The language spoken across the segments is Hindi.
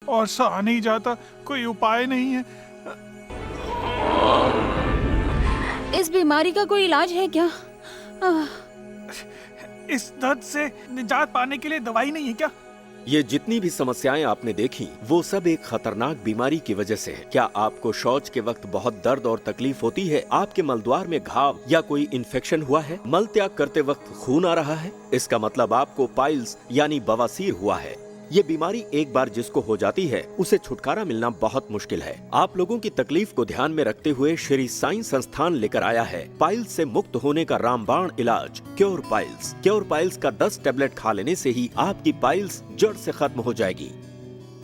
और सहा नहीं जाता, कोई उपाय नहीं है। इस बीमारी का कोई इलाज है क्या? इस दर्द से निजात पाने के लिए दवाई नहीं है क्या? ये जितनी भी समस्याएं आपने देखी वो सब एक खतरनाक बीमारी की वजह से है। क्या आपको शौच के वक्त बहुत दर्द और तकलीफ होती है? आपके मलद्वार में घाव या कोई इन्फेक्शन हुआ है? मल त्याग करते वक्त खून आ रहा है? इसका मतलब आपको पाइल्स यानी बवासीर हुआ है। ये बीमारी एक बार जिसको हो जाती है उसे छुटकारा मिलना बहुत मुश्किल है। आप लोगों की तकलीफ को ध्यान में रखते हुए श्री साईं संस्थान लेकर आया है पाइल्स से मुक्त होने का रामबाण इलाज क्योर पाइल्स। क्योर पाइल्स का 10 टेबलेट खा लेने से ही आपकी पाइल्स जड़ से खत्म हो जाएगी।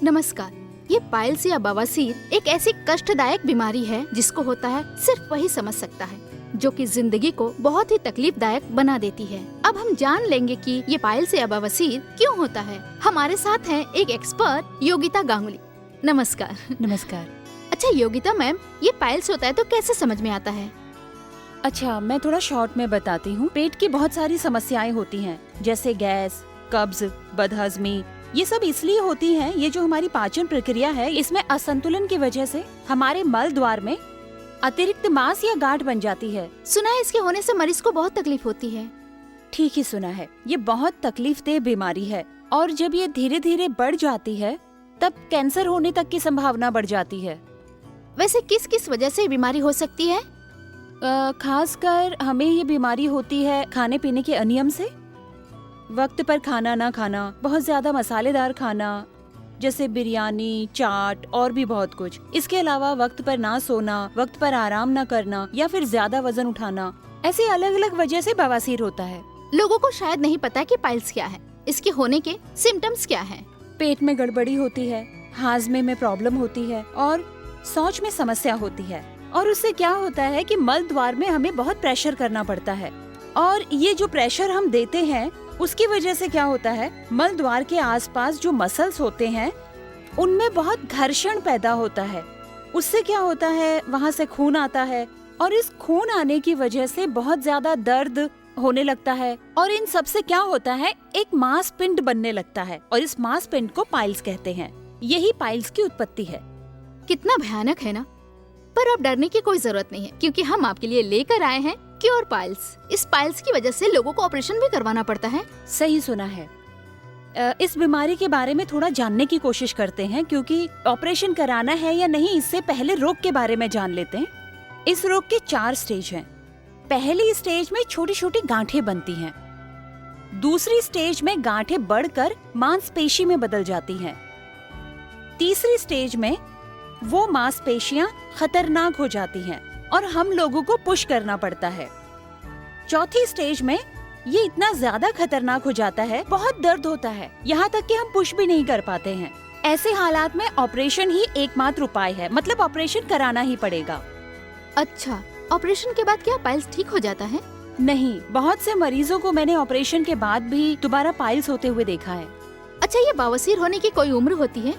नमस्कार। ये पाइल्स या बवासीर एक ऐसी कष्टदायक बीमारी है जिसको होता है सिर्फ वही समझ सकता है, जो कि जिंदगी को बहुत ही तकलीफदायक बना देती है। अब हम जान लेंगे कि ये पाइल्स या बवासीर क्यों होता है। हमारे साथ हैं एक एक्सपर्ट योगिता गांगुली। नमस्कार। नमस्कार। अच्छा योगिता मैम, ये पाइल्स होता है तो कैसे समझ में आता है? अच्छा, मैं थोड़ा शॉर्ट में बताती हूँ। पेट की बहुत सारी समस्याएं होती हैं, जैसे गैस, कब्ज, बदहजमी। ये सब इसलिए होती हैं, ये जो हमारी पाचन प्रक्रिया है इसमें असंतुलन की वजह से हमारे मल द्वार में अतिरिक्त मांस या गांठ बन जाती है। सुना है इसके होने से मरीज को बहुत तकलीफ होती है। ठीक ही सुना है। ये बहुत तकलीफदेह बीमारी है और जब ये धीरे धीरे बढ़ जाती है तब कैंसर होने तक की संभावना बढ़ जाती है। वैसे किस किस वजह से ये बीमारी हो सकती है? खासकर हमें ये बीमारी होती है खाने पीने के अनियम से। वक्त पर खाना ना खाना, बहुत ज्यादा मसालेदार खाना जैसे बिरयानी, चाट और भी बहुत कुछ। इसके अलावा वक्त पर ना सोना, वक्त पर आराम ना करना या फिर ज्यादा वजन उठाना, ऐसे अलग अलग वजह से बवासीर होता है। लोगों को शायद नहीं पता कि पाइल्स क्या है। इसके होने के सिम्टम्स क्या हैं? पेट में गड़बड़ी होती है, हाजमे में प्रॉब्लम होती है और शौच में समस्या होती है। और उससे क्या होता है कि मल द्वार में हमें बहुत प्रेशर करना पड़ता है और ये जो प्रेशर हम देते हैं उसकी वजह से क्या होता है, मल द्वार के आसपास जो मसल्स होते हैं उनमें बहुत घर्षण पैदा होता है। उससे क्या होता है, वहाँ से खून आता है और इस खून आने की वजह से बहुत ज्यादा दर्द होने लगता है और इन सब से क्या होता है, एक मांसपिंड बनने लगता है और इस मांसपिंड को पाइल्स कहते हैं। यही पाइल्स की उत्पत्ति है। कितना भयानक है ना। पर अब डरने की कोई जरूरत नहीं है, क्योंकि हम आपके लिए लेकर आए हैं क्योर पाइल्स। इस पाइल्स की वजह से लोगों को ऑपरेशन भी करवाना पड़ता है। सही सुना है। इस बीमारी के बारे में थोड़ा जानने की कोशिश करते हैं, क्योंकि ऑपरेशन कराना है या नहीं इससे पहले रोग के बारे में जान लेते हैं। इस रोग के 4 स्टेज हैं। पहली स्टेज में छोटी छोटी गांठें बनती हैं। दूसरी स्टेज में गांठें बढ़कर मांसपेशी में बदल जाती हैं। तीसरी स्टेज में वो मांसपेशियां खतरनाक हो जाती हैं और हम लोगों को पुश करना पड़ता है। चौथी स्टेज में ये इतना ज्यादा खतरनाक हो जाता है, बहुत दर्द होता है, यहाँ तक कि हम पुश भी नहीं कर पाते हैं। ऐसे हालात में ऑपरेशन ही एकमात्र उपाय है, मतलब ऑपरेशन कराना ही पड़ेगा। अच्छा, ऑपरेशन के बाद क्या पाइल्स ठीक हो जाता है? नहीं, बहुत से मरीजों को मैंने ऑपरेशन के बाद भी दोबारा पाइल्स होते हुए देखा है। अच्छा, ये बवासीर होने की कोई उम्र होती है?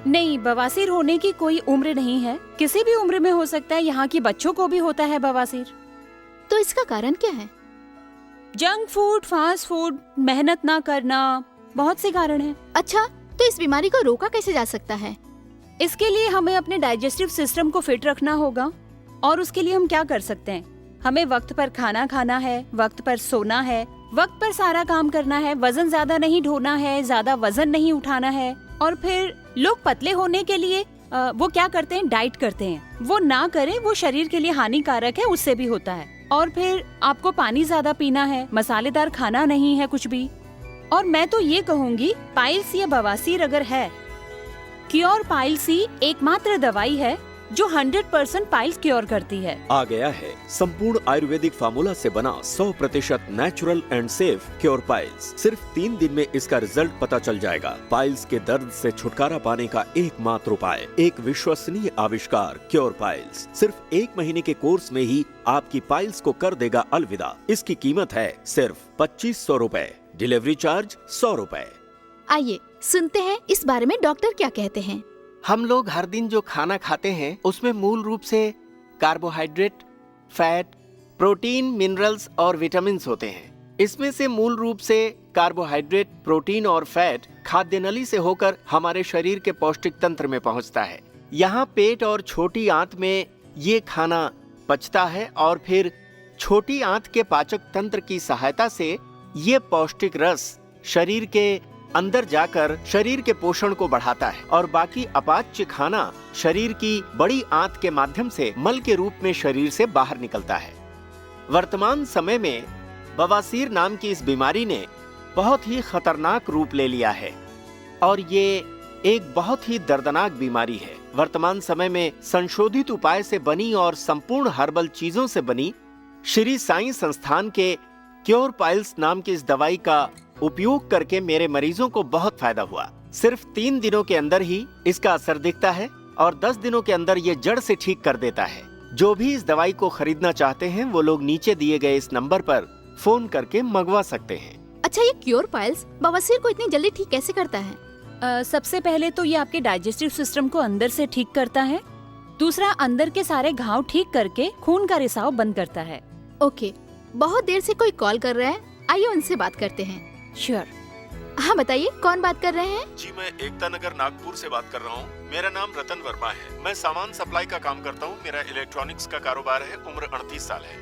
नहीं, बवासीर होने की कोई उम्र नहीं है, किसी भी उम्र में हो सकता है। यहाँ के बच्चों को भी होता है बवासीर। तो इसका कारण क्या है? जंक फूड, फास्ट फूड, मेहनत ना करना, बहुत से कारण हैं। अच्छा, तो इस बीमारी को रोका कैसे जा सकता है? इसके लिए हमें अपने डाइजेस्टिव सिस्टम को फिट रखना होगा। और उसके लिए हम क्या कर सकते हैं, हमें वक्त पर खाना खाना है, वक्त पर सोना है, वक्त पर सारा काम करना है, वजन ज्यादा नहीं ढोना है, ज्यादा वजन नहीं उठाना है। और फिर लोग पतले होने के लिए वो क्या करते हैं, डाइट करते हैं। वो ना करें, वो शरीर के लिए हानिकारक है, उससे भी होता है। और फिर आपको पानी ज्यादा पीना है, मसालेदार खाना नहीं है कुछ भी। और मैं तो ये कहूँगी, पाइल्स या बवासीर अगर है, क्योर पाइल्स ही एकमात्र दवाई है जो 100% पाइल्स क्योर करती है। आ गया है संपूर्ण आयुर्वेदिक फार्मूला से बना 100% natural and safe cure piles. सिर्फ 3 दिन में इसका रिजल्ट पता चल जाएगा। पाइल्स के दर्द से छुटकारा पाने का एकमात्र उपाय, एक विश्वसनीय आविष्कार क्योर पाइल्स। सिर्फ 1 महीने के कोर्स में ही आपकी पाइल्स को कर देगा अलविदा। इसकी कीमत है सिर्फ 2500 रुपए, डिलीवरी चार्ज 100 रुपए। आइए सुनते हैं इस बारे में डॉक्टर क्या कहते हैं। हम लोग हर दिन जो खाना खाते हैं उसमें मूल रूप से कार्बोहाइड्रेट, फैट, प्रोटीन, मिनरल्स और विटामिन्स होते हैं। इसमें से मूल रूप से कार्बोहाइड्रेट, प्रोटीन और फैट खाद्य नली से होकर हमारे शरीर के पौष्टिक तंत्र में पहुंचता है। यहाँ पेट और छोटी आंत में ये खाना पचता है और फिर छोटी आंत के पाचक तंत्र की सहायता से ये पौष्टिक रस शरीर के अंदर जाकर शरीर के पोषण को बढ़ाता है और बाकी अपाच्य खाना शरीर की बड़ी आंत के माध्यम से मल के रूप में शरीर से बाहर निकलता है। वर्तमान समय में बवासीर नाम की इस बीमारी ने बहुत ही खतरनाक रूप ले लिया है और ये एक बहुत ही दर्दनाक बीमारी है। वर्तमान समय में संशोधित उपाय से बनी और संपूर्ण हर्बल चीजों से बनी श्री साईं संस्थान के क्योर पाइल्स नाम की इस दवाई का उपयोग करके मेरे मरीजों को बहुत फायदा हुआ। सिर्फ 3 दिनों के अंदर ही इसका असर दिखता है और 10 दिनों के अंदर ये जड़ से ठीक कर देता है। जो भी इस दवाई को खरीदना चाहते हैं वो लोग नीचे दिए गए इस नंबर पर फोन करके मंगवा सकते हैं। अच्छा, ये क्योर पाइल्स बवासीर को इतनी जल्दी ठीक कैसे करता है? सबसे पहले तो ये आपके डाइजेस्टिव सिस्टम को अंदर से ठीक करता है। दूसरा, अंदर के सारे घाव ठीक करके खून का रिसाव बंद करता है। ओके, बहुत देर से कोई कॉल कर रहा है, आइए उनसे बात करते हैं। श्योर। हाँ बताइए, कौन बात कर रहे हैं? जी, मैं एकता नगर नागपुर से बात कर रहा हूँ। मेरा नाम रतन वर्मा है। मैं सामान सप्लाई का काम करता हूँ। मेरा इलेक्ट्रॉनिक्स का कारोबार है। उम्र 38 साल है।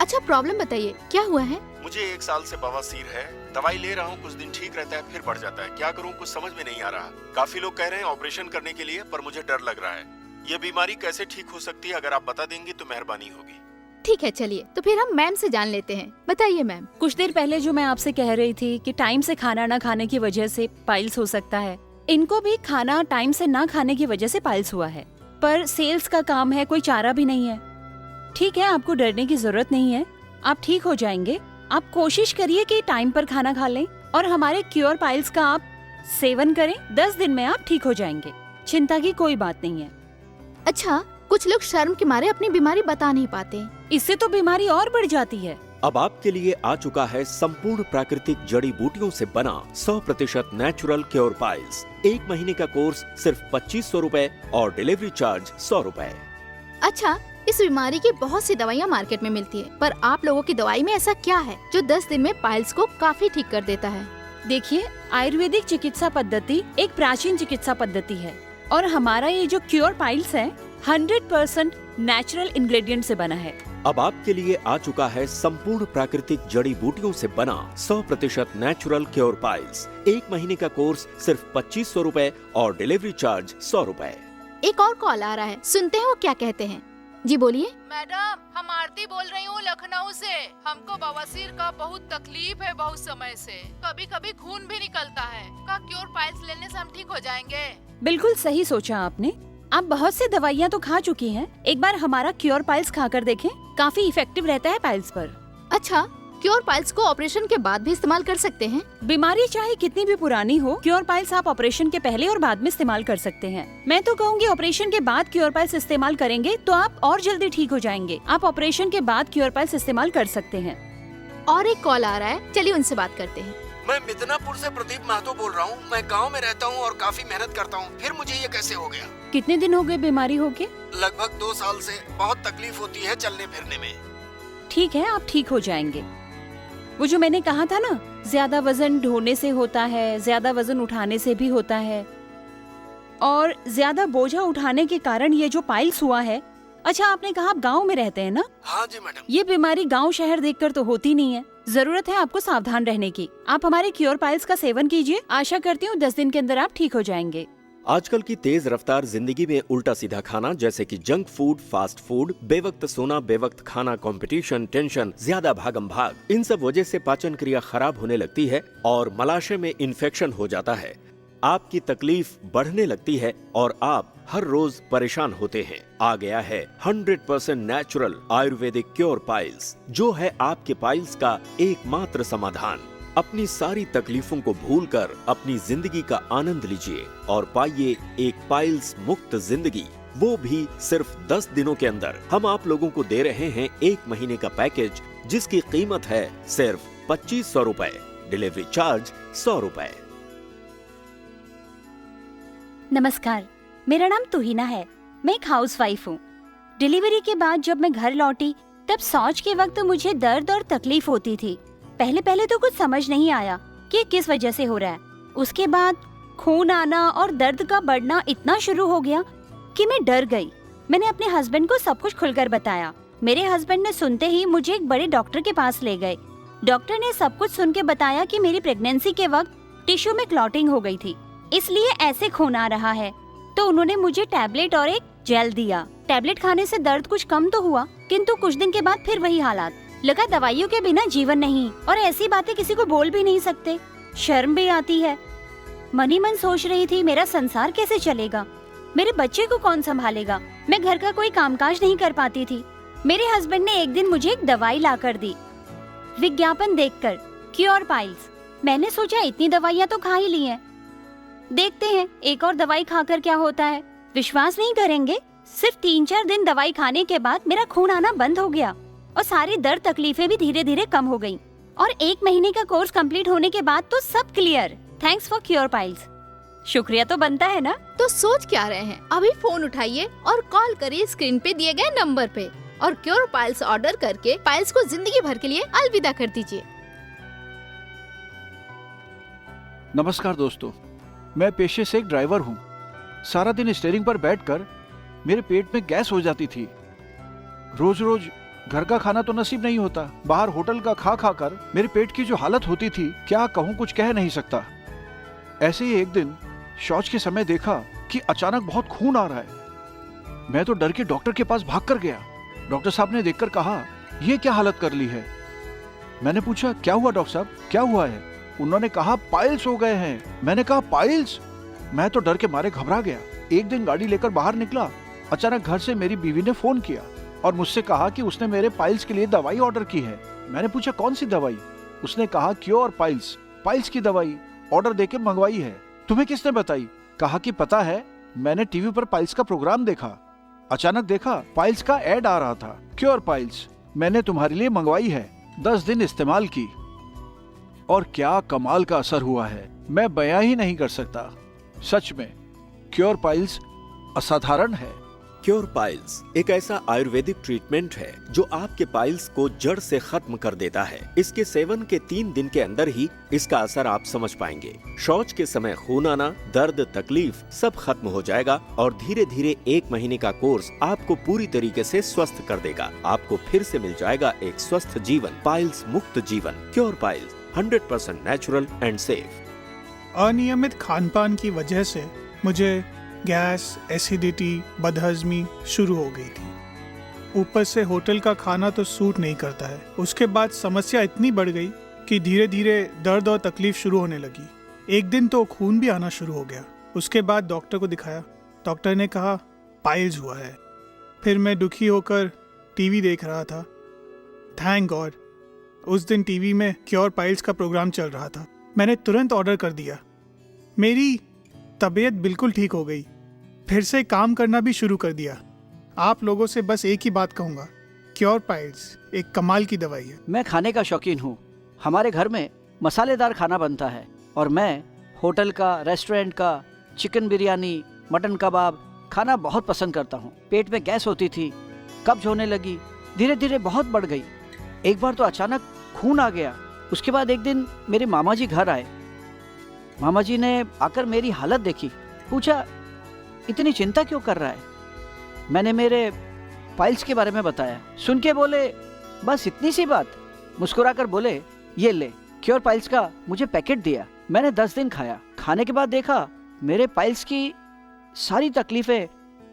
अच्छा, प्रॉब्लम बताइए, क्या हुआ है? मुझे 1 साल से बवासीर है। दवाई ले रहा हूँ, कुछ दिन ठीक रहता है, फिर बढ़ जाता है। क्या करूँ, कुछ समझ में नहीं आ रहा। काफी लोग कह रहे हैं ऑपरेशन करने के लिए, पर मुझे डर लग रहा है। ये बीमारी कैसे ठीक हो सकती है, अगर आप बता देंगी तो मेहरबानी होगी। ठीक है, चलिए तो फिर हम मैम से जान लेते हैं। बताइए मैम। कुछ देर पहले जो मैं आपसे कह रही थी कि टाइम से खाना ना खाने की वजह से पाइल्स हो सकता है, इनको भी खाना टाइम से ना खाने की वजह से पाइल्स हुआ है। पर सेल्स का काम है, कोई चारा भी नहीं है। ठीक है, आपको डरने की जरूरत नहीं है, आप ठीक हो जाएंगे। आप कोशिश करिए कि टाइम पर खाना खा लें और हमारे क्योर पाइल्स का आप सेवन करें। 10 दिन में आप ठीक हो जाएंगे, चिंता की कोई बात नहीं है। अच्छा, कुछ लोग शर्म के मारे अपनी बीमारी बता नहीं पाते, इससे तो बीमारी और बढ़ जाती है। अब आपके लिए आ चुका है संपूर्ण प्राकृतिक जड़ी बूटियों से बना 100% नेचुरल क्योर पाइल्स। 1 महीने का कोर्स सिर्फ 2500 रूपए और डिलीवरी चार्ज 100 रूपए। अच्छा, इस बीमारी की बहुत सी दवाइयाँ मार्केट में मिलती है, पर आप लोगों की दवाई में ऐसा क्या है जो 10 दिन में पाइल्स को काफी ठीक कर देता है? देखिए, आयुर्वेदिक चिकित्सा पद्धति एक प्राचीन चिकित्सा पद्धति है और हमारा ये जो क्योर पाइल्स है 100% नेचुरल इंग्रेडिएंट से बना है। अब आपके लिए आ चुका है संपूर्ण प्राकृतिक जड़ी बूटियों से बना 100% नेचुरल क्योर पाइल्स। 1 महीने का कोर्स सिर्फ 2500 रूपए और डिलीवरी चार्ज 100 रूपए। एक और कॉल आ रहा है, सुनते हैं वो क्या कहते हैं। जी बोलिए। मैडम, हम आरती बोल रही हूँ लखनऊ से। हमको बवासीर का बहुत तकलीफ है, बहुत समय से। कभी कभी खून भी निकलता है। का क्योर पाइल्स लेने से हम ठीक हो जाएंगे? बिल्कुल सही सोचा आपने। आप बहुत सी दवाइयाँ तो खा चुकी हैं, एक बार हमारा क्योर पाइल्स खाकर देखें, काफी इफेक्टिव रहता है पाइल्स पर। अच्छा, क्योर पाइल्स को ऑपरेशन के बाद भी इस्तेमाल कर सकते हैं? बीमारी चाहे कितनी भी पुरानी हो, क्योर पाइल्स आप ऑपरेशन के पहले और बाद में इस्तेमाल कर सकते हैं। मैं तो कहूँगी ऑपरेशन के बाद क्योर पाइल्स इस्तेमाल करेंगे तो आप और जल्दी ठीक हो जाएंगे। आप ऑपरेशन के बाद क्योर पाइल्स इस्तेमाल कर सकते हैं। और एक कॉल आ रहा है, चलिए उनसे बात करते हैं। मैं मिदनापुर से प्रदीप महतो बोल रहा हूँ। मैं गांव में रहता हूँ और काफी मेहनत करता हूँ, फिर मुझे ये कैसे हो गया? कितने दिन हो गए बीमारी होके? लगभग 2 साल से। बहुत तकलीफ होती है चलने फिरने में। ठीक है, आप ठीक हो जाएंगे। वो जो मैंने कहा था ना, ज्यादा वजन ढोने से होता है, ज्यादा वजन उठाने से भी होता है, और ज्यादा बोझा उठाने के कारण ये जो पाइल्स हुआ है। अच्छा, आपने कहा आप गांव में रहते हैं ना? हाँ जी मैडम। ये बीमारी गांव शहर देखकर तो होती नहीं है। जरूरत है आपको सावधान रहने की। आप हमारे क्योर पाइल्स का सेवन कीजिए, आशा करती हूँ 10 दिन के अंदर आप ठीक हो जाएंगे। आजकल की तेज रफ्तार जिंदगी में उल्टा सीधा खाना, जैसे कि जंक फूड, फास्ट फूड, बेवक्त सोना, बेवक्त खाना, कंपटीशन, टेंशन, ज्यादा भागम भाग, इन सब वजह से पाचन क्रिया खराब होने लगती है और मलाशय में इन्फेक्शन हो जाता है। आपकी तकलीफ बढ़ने लगती है और आप हर रोज परेशान होते हैं। आ गया है 100% नेचुरल आयुर्वेदिक क्योर पाइल्स, जो है आपके पाइल्स का एकमात्र समाधान। अपनी सारी तकलीफों को भूलकर अपनी जिंदगी का आनंद लीजिए और पाइए एक पाइल्स मुक्त जिंदगी, वो भी सिर्फ 10 दिनों के अंदर। हम आप लोगों को दे रहे हैं 1 महीने का पैकेज, जिसकी कीमत है सिर्फ 2500 रूपए, डिलीवरी चार्ज 100 रूपए। नमस्कार, मेरा नाम तुहिना है। मैं एक हाउसवाइफ हूँ। डिलीवरी के बाद जब मैं घर लौटी तब शौच के वक्त मुझे दर्द और तकलीफ होती थी। पहले पहले तो कुछ समझ नहीं आया कि किस वजह से हो रहा है। उसके बाद खून आना और दर्द का बढ़ना इतना शुरू हो गया कि मैं डर गई। मैंने अपने हस्बैंड को सब कुछ खुलकर बताया। मेरे हस्बैंड ने सुनते ही मुझे एक बड़े डॉक्टर के पास ले गए। डॉक्टर ने सब कुछ सुन के बताया कि मेरी प्रेगनेंसी के वक्त टिश्यू में क्लॉटिंग हो गई थी, इसलिए ऐसे खून आ रहा है। तो उन्होंने मुझे टैबलेट और एक जेल दिया। टैबलेट खाने से दर्द कुछ कम तो हुआ, किंतु कुछ दिन के बाद फिर वही हालात। लगा दवाइयों के बिना जीवन नहीं, और ऐसी बातें किसी को बोल भी नहीं सकते, शर्म भी आती है। मन ही मन सोच रही थी मेरा संसार कैसे चलेगा, मेरे बच्चे को कौन संभालेगा। मैं घर का कोई कामकाज नहीं कर पाती थी। मेरे हस्बैंड ने एक दिन मुझे एक दवाई ला कर दी, विज्ञापन देखकर, क्योर पाइल्स। मैंने सोचा इतनी दवाइयाँ तो खा ही ली हैं, देखते हैं एक और दवाई खाकर क्या होता है। विश्वास नहीं करेंगे, सिर्फ 3-4 दिन दवाई खाने के बाद मेरा खून आना बंद हो गया और सारी दर्द तकलीफें भी धीरे धीरे कम हो गयी। और 1 महीने का कोर्स कंप्लीट होने के बाद तो सब clear. Thanks for cure piles. शुक्रिया तो बनता है ना। तो सोच क्या रहे हैं, अभी फोन उठाइए और कॉल करिए स्क्रीन पे दिए गए नंबर पे और क्योर पाइल्स ऑर्डर करके पाइल्स को जिंदगी भर के लिए अलविदा कर दीजिए। नमस्कार दोस्तों, मैं पेशे से एक ड्राइवर हूँ। सारा दिन स्टीयरिंग पर बैठकर मेरे पेट में गैस हो जाती थी। रोज रोज घर का खाना तो नसीब नहीं होता, बाहर होटल का खा खा कर मेरे पेट की जो हालत होती थी क्या कहूँ, कुछ कह नहीं सकता। ऐसे ही एक दिन शौच के समय देखा कि अचानक बहुत खून आ रहा है। मैं तो डर के डॉक्टर के पास भाग कर गया। डॉक्टर साहब ने देखकर कहा, ये क्या हालत कर ली है। मैंने पूछा, क्या हुआ डॉक्टर साहब, क्या हुआ है। उन्होंने कहा, पाइल्स हो गए हैं। मैंने कहा, पाइल्स। मैं तो डर के मारे घबरा गया। एक दिन गाड़ी लेकर बाहर निकला, अचानक घर से मेरी बीवी ने फोन किया और मुझसे कहा कि उसने मेरे पाइल्स के लिए दवाई ऑर्डर की है। मैंने पूछा, कौन सी दवाई। उसने कहा, क्योर पाइल्स, पाइल्स की दवाई ऑर्डर देके मंगवाई है। तुम्हें किसने बताई। कहा कि पता है, मैंने टीवी पर पाइल्स का प्रोग्राम देखा, अचानक देखा पाइल्स का एड आ रहा था। क्योर पाइल्स मैंने तुम्हारे लिए मंगवाई है। 10 दिन इस्तेमाल की और क्या कमाल का असर हुआ है, मैं बयां ही नहीं कर सकता। सच में क्योर पाइल्स असाधारण है। क्योर पाइल्स एक ऐसा आयुर्वेदिक ट्रीटमेंट है जो आपके पाइल्स को जड़ से खत्म कर देता है। इसके सेवन के 3 दिन के अंदर ही इसका असर आप समझ पाएंगे। शौच के समय खून आना, दर्द, तकलीफ सब खत्म हो जाएगा और धीरे धीरे 1 महीने का कोर्स आपको पूरी तरीके से स्वस्थ कर देगा। आपको फिर से मिल जाएगा एक स्वस्थ जीवन, पाइल्स मुक्त जीवन। Cure piles 100% natural and safe. अनियमित खान पान की वजह से मुझे गैस, एसिडिटी, बदहजमी शुरू हो गई थी। ऊपर से होटल का खाना तो सूट नहीं करता है। उसके बाद समस्या इतनी बढ़ गई कि धीरे धीरे दर्द और तकलीफ शुरू होने लगी। एक दिन तो खून भी आना शुरू हो गया। उसके बाद डॉक्टर को दिखाया, डॉक्टर ने कहा पाइल्स हुआ है। फिर मैं दुखी होकर टीवी देख रहा था। थैंक गॉड उस दिन टीवी में क्योर पाइल्स का प्रोग्राम चल रहा था। मैंने तुरंत ऑर्डर कर दिया। मेरी तबीयत बिल्कुल ठीक हो गई। फिर से काम करना भी शुरू कर दिया। आप लोगों से बस एक ही बात कहूँगा, क्योर पाइल्स एक कमाल की दवाई है। मैं खाने का शौकीन हूँ। हमारे घर में मसालेदार खाना बनता है और मैं होटल का, रेस्टोरेंट का चिकन बिरयानी, मटन कबाब खाना बहुत पसंद करता हूँ। पेट में गैस होती थी, कब्ज होने लगी, धीरे धीरे बहुत बढ़ गई। एक बार तो अचानक खून आ गया। उसके बाद एक दिन मेरे मामा जी घर आए। मामा जी ने आकर मेरी हालत देखी, पूछा इतनी चिंता क्यों कर रहा है। मैंने मेरे पाइल्स के बारे में बताया। सुन के बोले बस इतनी सी बात। मुस्कुराकर बोले ये ले, क्योर पाइल्स का मुझे पैकेट दिया। मैंने 10 दिन खाया। खाने के बाद देखा मेरे पाइल्स की सारी तकलीफें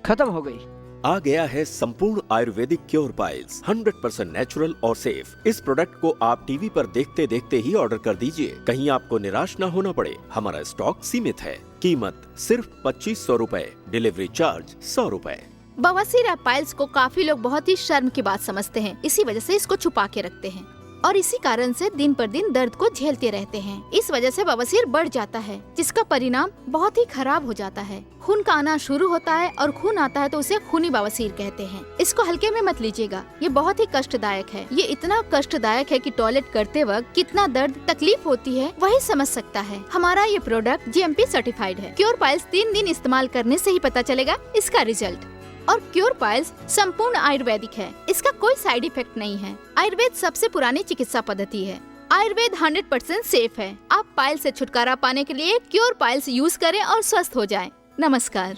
खत्म हो गई। आ गया है संपूर्ण आयुर्वेदिक क्योर पाइल्स, 100% नेचुरल और सेफ। इस प्रोडक्ट को आप टीवी पर देखते देखते ही ऑर्डर कर दीजिए, कहीं आपको निराश न होना पड़े। हमारा स्टॉक सीमित है। कीमत सिर्फ 2500 रुपए, डिलीवरी चार्ज 100 रुपए। बवासीर या पाइल्स को काफी लोग बहुत ही शर्म की बात समझते हैं, इसी वजह से इसको छुपा के रखते हैं और इसी कारण से दिन पर दिन दर्द को झेलते रहते हैं। इस वजह से बवासीर बढ़ जाता है, जिसका परिणाम बहुत ही खराब हो जाता है। खून का आना शुरू होता है और खून आता है तो उसे खूनी बवासीर कहते हैं। इसको हल्के में मत लीजिएगा, ये बहुत ही कष्टदायक है। ये इतना कष्टदायक है कि टॉयलेट करते वक्त कितना दर्द तकलीफ होती है वही समझ सकता है। हमारा ये प्रोडक्ट GMP सर्टिफाइड है। क्योर पाइल्स 3 दिन इस्तेमाल करने से ही पता चलेगा इसका रिजल्ट। और क्योर पाइल्स संपूर्ण आयुर्वेदिक है, इसका कोई साइड इफेक्ट नहीं है। आयुर्वेद सबसे पुरानी चिकित्सा पद्धति है आयुर्वेद 100% सेफ है। आप पाइल्स से छुटकारा पाने के लिए क्योर पाइल्स यूज करें और स्वस्थ हो जाएं। नमस्कार।